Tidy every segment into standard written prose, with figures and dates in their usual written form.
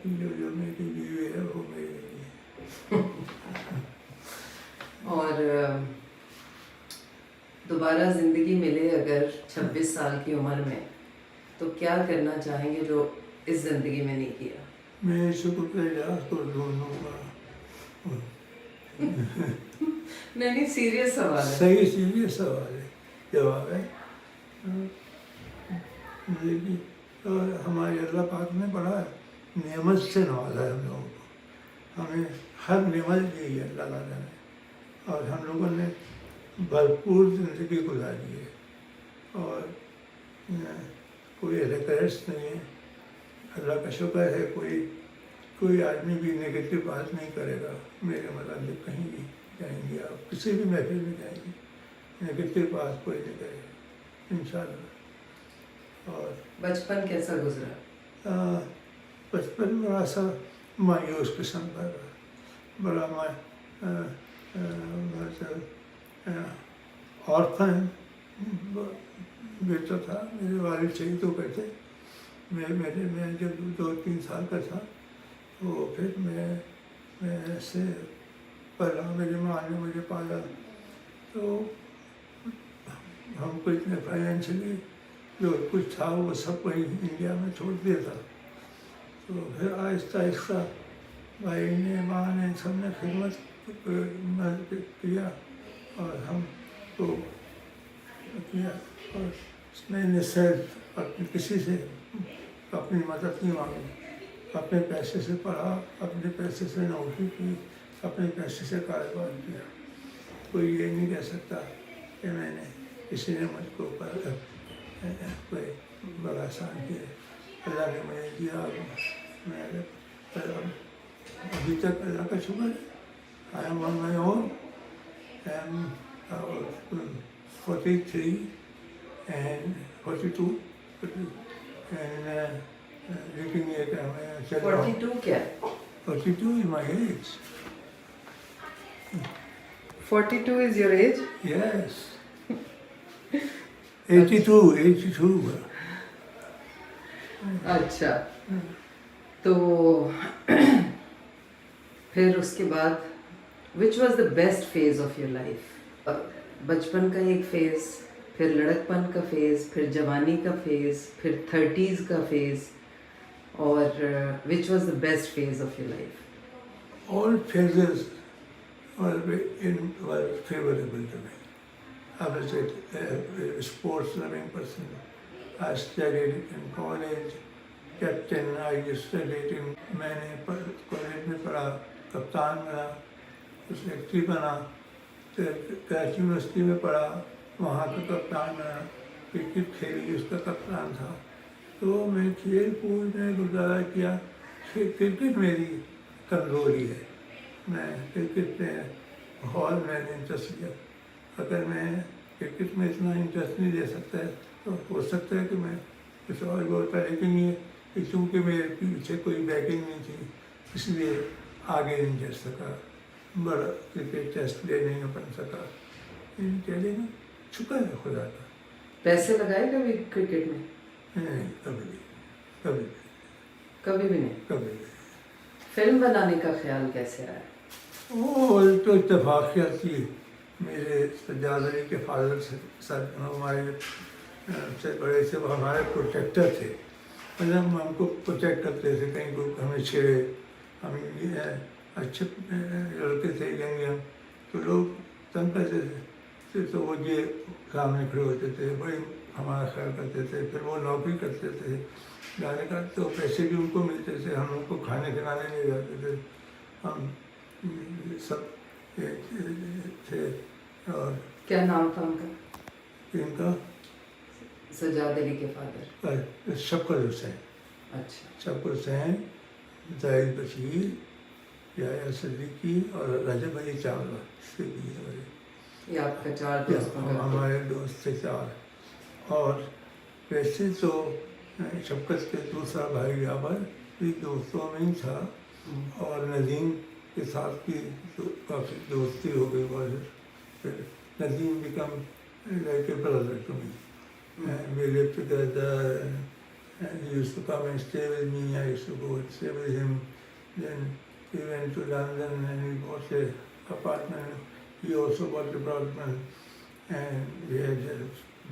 جو میری بیوی ہے وہ میرے لیے. اور دوبارہ زندگی ملے اگر 26 سال کی عمر میں تو کیا کرنا چاہیں گے جو اس زندگی میں نہیں کیا؟ میں شکر کا اجلاس کو ڈھونڈوں گا. نہیں سیریس سوال ہے. صحیح سیریس سوال ہے، جواب ہے. اور ہمارے اللہ پاک نے بڑا نعمت سے نوازا ہے ہم لوگوں کو. ہمیں ہر نعمت دی ہے اللہ تعالیٰ نے، اور ہم لوگوں نے بھرپور زندگی گزاری ہے. اور کوئی ریکرس نہیں ہے. اللہ کا شکر ہے کوئی آدمی بھی نگیٹو بات نہیں کرے گا میرے متعلق. کہیں بھی جائیں گے آپ، کسی بھی محفل میں جائیں گے، نگیٹو بات کوئی نہیں کرے گا انشاءاللہ. اور بچپن کیسا گزرا؟ بچپن بڑا سا مایوس قسم کا رہا. بڑا آرفن بیٹا تھا. میرے والد شہید ہو گئے تھے. میں جب 2-3 سال کا تھا تو پھر میں سے پڑھا. میری ماں نے مجھے پالا. تو ہم کو اتنے فائنینشلی جو کچھ تھا وہ سب وہیں انڈیا میں چھوڑ دیا تھا. تو پھر آہستہ آہستہ بھائی نے، ماں نے، سب نے خدمت کیا اور ہم کو کیا. اور میں نے صرف کسی سے اپنی مدد نہیں مانگی. اپنے پیسے سے پڑھا، اپنے پیسے سے نوکری کی، اپنے پیسے سے کاروبار کیا. کوئی یہ نہیں کہہ سکتا کہ میں نے کسی نے مجھ کو کوئی بڑا احسان کیا. اللہ نے مجھے دیا. میں ابھی تک اللہ کا شکر ہے. I am on my own. I am 43 and 42 and looking at 42 کیا ہے؟ 42 is my age. 42 is your age? Yes. 82. اچھا. تو پھر اس کے بعد which was the best phase of your life? بچپن کا ایک فیز، پھر لڑکپن کا فیز، پھر جوانی کا فیز، پھر 30s کا فیز، اور which was the best phase of your life? All phases were favorable to me. I was a sports-loving person. I studied in college. Captain, I studied in. میں نے college میں پڑھا، کپتان بنا، secretary بنا. Karachi university میں پڑھا، وہاں کا کپتان بنا. کرکٹ کھیلی، اس کا کپتان تھا. تو میں کھیل کود میں گزارا کیا. کرکٹ میری کمزوری ہے. میں کرکٹ میں بہت میں نے انٹرسٹ لیا. اگر میں کرکٹ میں اتنا انٹرسٹ نہیں لے سکتا ہے تو ہو سکتا ہے کہ میں کچھ اور بولتا. لیکن یہ کہ چونکہ میرے پیچھے کوئی بیکنگ نہیں تھی اس لیے آگے نہیں چل سکا. بڑا کرکٹ ٹیسٹ لے نہیں بن سکا. چلے نا، شکر ہے خدا کا. پیسے لگائے کبھی کرکٹ میں؟ نہیں، کبھی بھی نہیں. کبھی. فلم بنانے کا خیال کیسے آیا؟ وہ تو اتفاقیات تھی. میرے سجاد علی کے فادر سے ہمارے سے بڑے سے ہمارے پروٹیکٹر تھے. مطلب ہم کو پروٹیکٹ کرتے تھے، کہیں کو ہمیں چھیڑے. ہم اچھے لڑکے تھے، ینگ، تو لوگ تنگ کرتے تھے. تو وہ یہ سامنے کھڑے ہوتے تھے، بڑی ہمارا خیال کرتے تھے. پھر وہ نوکری کرتے تھے جانے کا، تو پیسے بھی ان کو ملتے تھے. ہم ان کو کھانے کھلانے لے جاتے تھے. ہم سب تھے. اور کیا نام تھا ان کا؟ ان کا سجاد علی کے فادر؟ شفقت حسین. اچھا. شفقت حسین، زاہد بشیر، یحییٰ صدیقی اور رجب علی چاولہ. یہ آپ کا 4 دوستوں کا؟ ہمارے دوست تھے 4. اور ویسے تو شفقت کے دوسرا بھائی یابر بھی دوستوں میں ہی تھا. اور ندیم کے ساتھ بھی کافی دوستی ہو گئی. پھر Nadeem became like a brother to me. We lived together and he used to come and stay with me. I used to go and stay with him. Then he went to London and he bought an apartment. He also bought an apartment, and we had a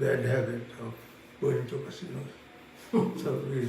bad habit of going to casinos. So we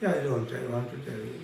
Yeah, I don't want to tell you.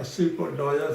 $80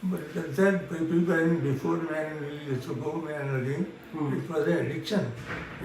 But that before man used to go man again, it was an addiction.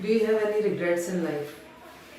Do you have any regrets in life?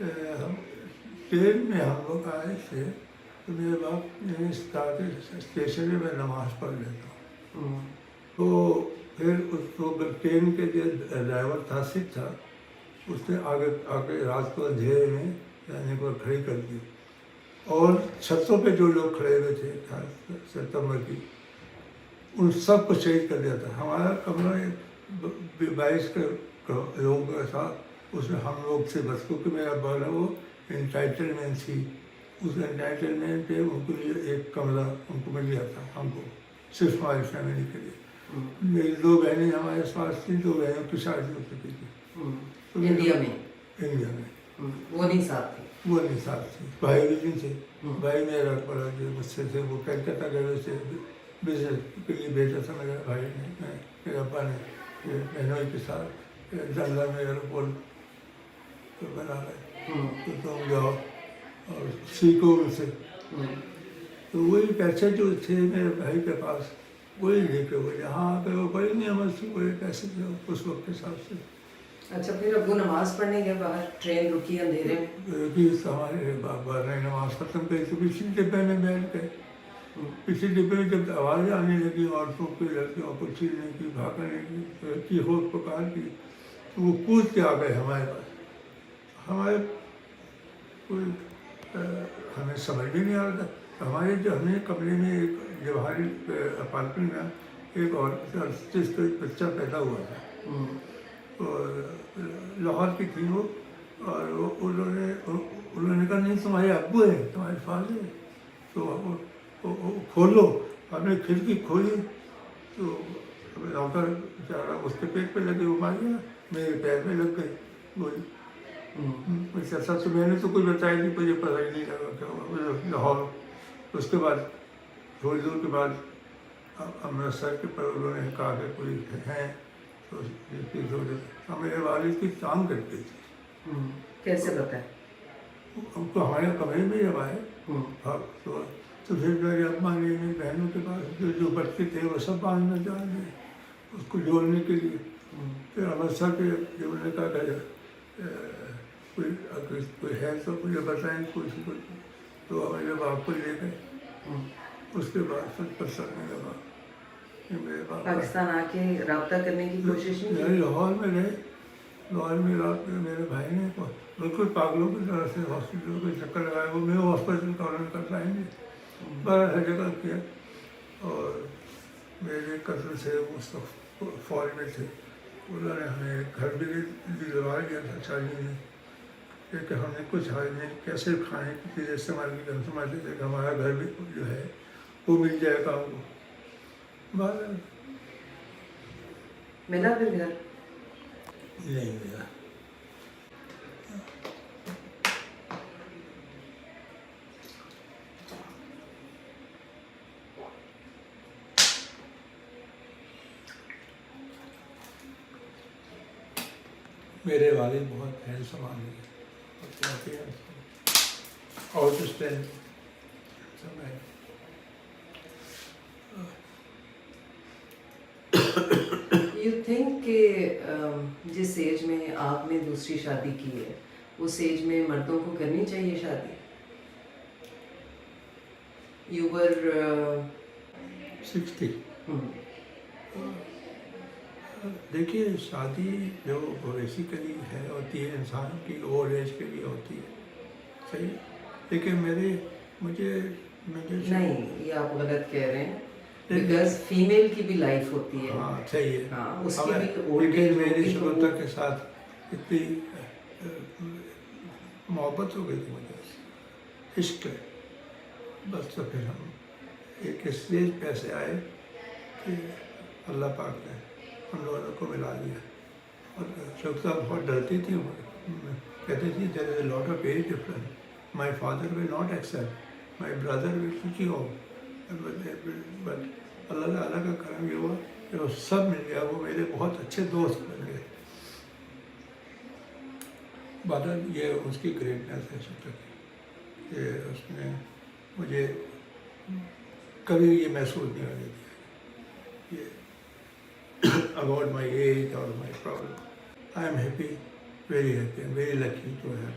ہم train میں ہم لوگ آئے تھے تو میرے باپ نے اسٹیشن میں نماز پڑھ لیتا ہوں. تو پھر اس کو ٹرین کے جو ڈرائیور تھا سیٹ تھا اس نے آگے رات کو اندھیرے میں جانے پر کھڑی کر دی اور چھتوں پہ جو لوگ کھڑے ہوئے تھے 17 کی ان سب کو شہید کر دیا تھا. ہمارا کمرہ 22 لوگوں کا تھا. اس میں ہم لوگ سے بس کیونکہ میرا ابا وہ انٹائٹلمنٹ تھی. اس انٹائٹلمنٹ پہ ان کے لیے ایک کمرہ ان کو مل گیا تھا ہم کو صرف ہماری فیملی کے لیے. میری 2 بہنیں ہمارے پاس تھیں. 2 بہنوں کی شادی ہو چکی تھی انڈیا میں. وہ نہیں ساتھ تھی. وہ نہیں ساتھ تھی. بھائی بھی نہیں تھے. بھائی میرا بڑا جو مجھ سے تھے وہ کلکتہ گئے سے بزنس کے لیے بھیجا تھا میرے بھائی نے میرے ابا نے بہنوں کے ساتھ جنگل میں ایئرپورٹ بنا رہے تو تم جاؤ اور سیکھو ان سے. تو وہی پیسے جو تھے میرے بھائی کے پاس وہی لے کے وہ یہاں آ کر وہ بڑی نعمت تھی. وہی پیسے تھے اس وقت کے حساب سے. اچھا پھر ابو نماز پڑھنے گئے باہر ٹرین رکی اندھیرے میں ہمارے بابا نے نماز ختم کری تو پچھلی ڈبے میں بیٹھ گئے. پچھلی ڈبے میں جب آوازیں آنے لگی عورتوں کی لڑکیوں کو چھیننے کی بھاگنے کی ہو پکار کی تو وہ کود کے آ گئے ہمارے پاس. ہمارے کوئی ہمیں سمجھ بھی نہیں آ رہا تھا. ہمارے جو ہمیں کمرے میں ایک جواہری اپارٹمنٹ میں ایک عورت جس کا بچہ پیدا ہوا تھا اور لاہور کی تھی وہ. اور انہوں نے کہا نہیں تمہارے ابو ہیں تمہارے فادر ہیں تو کھولو. ہم نے کھڑکی کھولی تو ڈاکٹر بیچارہ اس کے پیٹ پہ لگے وہ مار گیا. میرے پیر میں لگ گئی گولی. سب سے میں نے تو کچھ بتایا نہیں. مجھے پتہ ہی نہیں لگا کیا ہوا لاہور. اس کے بعد تھوڑی دور کے بعد امرتسر کے پر انہوں نے کہا کہ کوئی ہیں تو میرے والد کی کام کرتی تھی. کیسے بتائیں ہم تو ہمارے کمرے میں جب آئے تو پھر میرے ابا نے میری بہنوں کے پاس جو بچے تھے وہ سب باندھنا چاہ رہے اس کو جوڑنے کے لیے. پھر امرتسر پہ جب انہوں نے کہا کہ کوئی ہے تو مجھے بتائیں کچھ تو میرے باپ کو لے گئے. اس کے بعد پھر پسند نہیں لگا. پاکستان آ کے رابطہ کرنے کی کوشش نہیں. لاہور میں رہے. لاہور میں رات میں میرے بھائی نے بالکل پاگلوں کی طرح سے ہاسپٹل کے چکر لگائے. وہ میرے ہاسپٹل کا انہوں نے کرائیں گے بڑا ہر جگہ کیا. اور میرے قتل سے وہ فوج میں تھے. انہوں نے ہمیں گھر بھی دلوا دیا تھا شادی میں کہ ہم نے کچھ حال نہیں کیسے کھانے کی چیزیں استعمال کی. ہم سمجھتے تھے کہ ہمارا گھر بھی جو ہے وہ مل جائے گا ہم کو. ملا پھر گھر نہیں ملا. میرے والد بہت ہینڈسم آدمی ہیں اور اس ٹائم سمے یو تھنک کہ جس ایج میں آپ نے دوسری شادی کی ہے اس ایج میں مردوں کو کرنی چاہیے شادی. You were 60. دیکھیے شادی جو بیسیکلی ہے ہوتی ہے انسان کی اولڈ ایج کے لیے ہوتی ہے صحیح. لیکن مجھے نہیں یہ آپ غلط کہہ رہے ہیں بیکاز فیمیل کی بھی لائف ہوتی ہے. ہاں صحیح ہے. ہاں اس کی بھی اولڈ ایج میری شروع کے ساتھ اتنی محبت ہو گئی تھی مجھے عشق ہے بس. تو پھر ہم ایک اسٹیج پہ ایسے آئے کہ اللہ پاک نے ہم دونوں کو ملا دیا. اور شوکتا بہت ڈرتی تھی. کہتی تھی there is a lot of age difference. My father will not accept. My brother will such you but اللہ تعالیٰ کا کرم یہ ہوا کہ وہ سب مل گیا. وہ میرے بہت اچھے دوست بن گئے. بادل یہ اس کی گریٹنیس ہے شکر کی کہ اس نے مجھے کبھی یہ محسوس نہیں ہونے دیا یہ about my age or my problem. I am happy, very happy. I am very lucky to have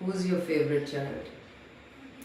Who is your favorite child?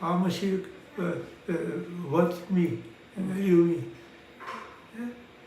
how much she worth me, value me.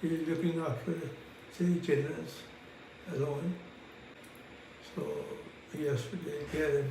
he is looking after 3 children alone, so he has to take care and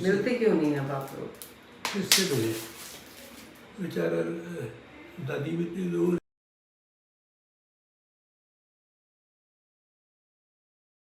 ملتے کیوں نہیں اب آپ لوگ؟ کس سے ملے؟ بیچارہ دادی بھی اتنی دور